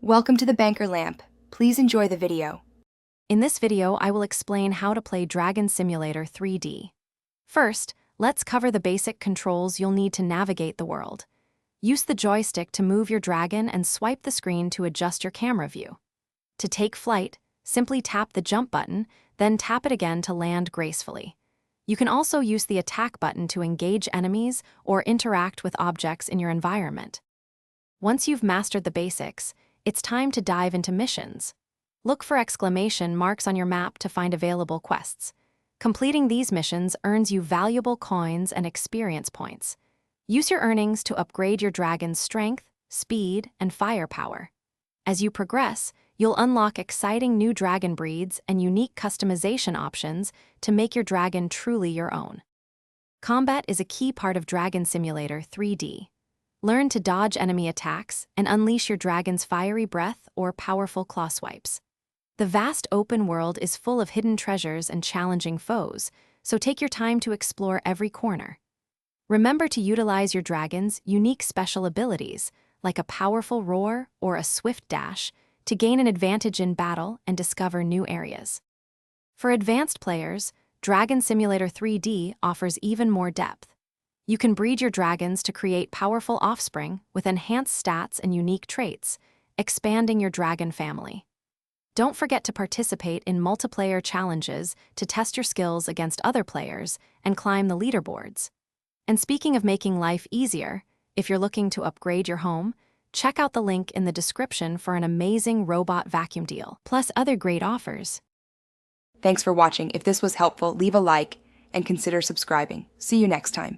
Welcome to the Banker Lamp. Please enjoy the video. In this video, I will explain how to play Dragon Simulator 3D. First, let's cover the basic controls you'll need to navigate the world. Use the joystick to move your dragon and swipe the screen to adjust your camera view. To take flight, simply tap the jump button, then tap it again to land gracefully. You can also use the attack button to engage enemies or interact with objects in your environment. Once you've mastered the basics, it's time to dive into missions. Look for exclamation marks on your map to find available quests. Completing these missions earns you valuable coins and experience points. Use your earnings to upgrade your dragon's strength, speed, and firepower. As you progress, you'll unlock exciting new dragon breeds and unique customization options to make your dragon truly your own. Combat is a key part of Dragon Simulator 3D. Learn to dodge enemy attacks and unleash your dragon's fiery breath or powerful claw swipes. The vast open world is full of hidden treasures and challenging foes, so take your time to explore every corner. Remember to utilize your dragon's unique special abilities, like a powerful roar or a swift dash, to gain an advantage in battle and discover new areas. For advanced players, Dragon Simulator 3D offers even more depth. You can breed your dragons to create powerful offspring with enhanced stats and unique traits, expanding your dragon family. Don't forget to participate in multiplayer challenges to test your skills against other players and climb the leaderboards. And speaking of making life easier, if you're looking to upgrade your home, check out the link in the description for an amazing robot vacuum deal, plus other great offers. Thanks for watching. If this was helpful, leave a like and consider subscribing. See you next time.